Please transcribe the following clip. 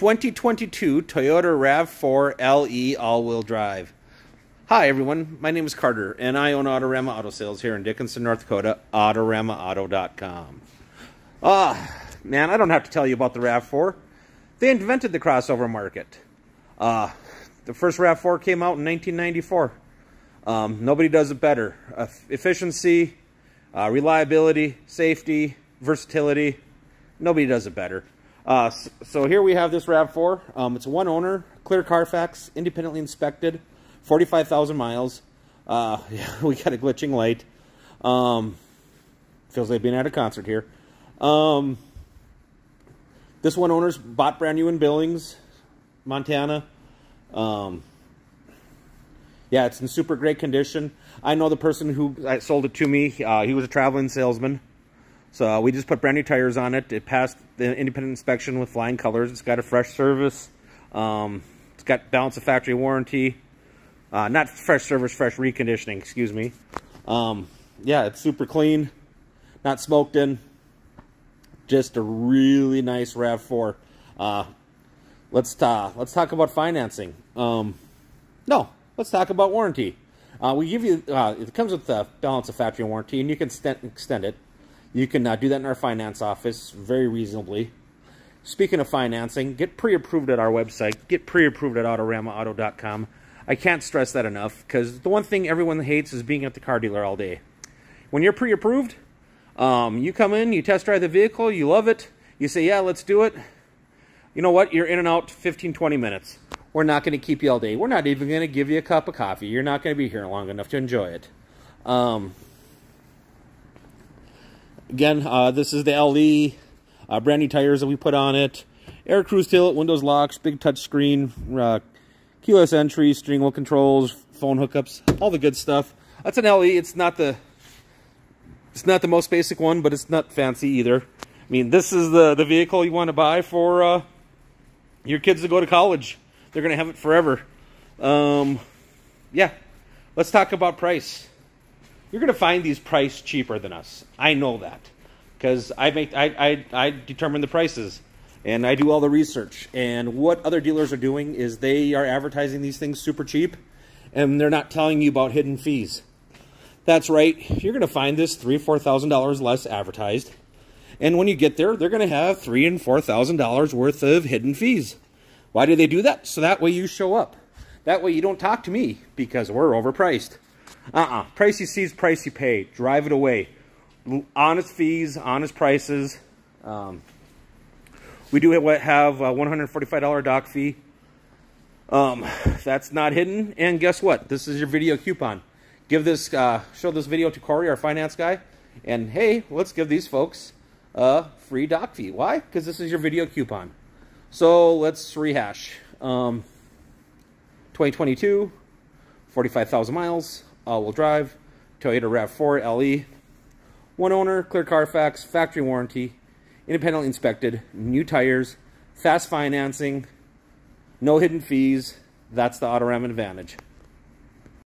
2022 Toyota RAV4 LE all-wheel drive. Hi everyone, my name is Carter and I own Autorama Auto Sales here in Dickinson, North Dakota, AutoramaAuto.com. Man, I don't have to tell you about the RAV4. They invented the crossover market. The first RAV4 came out in 1994. Nobody does it better. Efficiency, reliability, safety, versatility. Nobody does it better. So here we have this RAV4. It's one owner, clear Carfax, independently inspected, 45,000 miles. Yeah, we got a glitching light. Feels like being at a concert here. This one owner's bought brand new in Billings, Montana. Yeah, it's in super great condition. I know the person who sold it to me. He was a traveling salesman. So we just put brand new tires on it. It passed the independent inspection with flying colors. It's got a fresh service. It's got balance of factory warranty. Not fresh service, fresh reconditioning, excuse me. Yeah, it's super clean. Not smoked in. Just a really nice RAV4. Let's talk about financing. No, let's talk about warranty. We give you, it comes with the balance of factory warranty, and you can extend it. You can do that in our finance office very reasonably. Speaking of financing, get pre-approved at our website. Get pre-approved at AutoramaAuto.com. I can't stress that enough, because the one thing everyone hates is being at the car dealer all day. When you're pre-approved, you come in, you test drive the vehicle, you love it, you say, yeah, let's do it. You know what? You're in and out 15, 20 minutes. We're not going to keep you all day. We're not even going to give you a cup of coffee. You're not going to be here long enough to enjoy it. Again, this is the LE, brand new tires that we put on it. Air cruise tilt, windows locks, big touch screen, keyless entry, steering wheel controls, phone hookups, all the good stuff. That's an LE. It's not the most basic one, but it's not fancy either. I mean, this is the vehicle you want to buy for your kids to go to college. They're going to have it forever. Yeah, let's talk about price. You're going to find these priced cheaper than us. I know that, because I determine the prices, and I do all the research. And what other dealers are doing is they are advertising these things super cheap, and they're not telling you about hidden fees. That's right. You're going to find this $3,000 or $4,000 less advertised, and when you get there, they're going to have $3,000 and $4,000 worth of hidden fees. Why do they do that? So that way you show up. That way you don't talk to me because we're overpriced. Price you see is price you pay. Drive it away. Honest fees, honest prices. We do have a $145 dock fee. That's not hidden. And guess what? This is your video coupon. Give this, show this video to Corey, our finance guy, and hey, let's give these folks a free dock fee. Why? Because this is your video coupon. So let's rehash. 2022, 45,000 miles. All-wheel drive, Toyota RAV4 LE, one owner, clear Carfax, factory warranty, independently inspected, new tires, fast financing, no hidden fees. That's the Autorama advantage.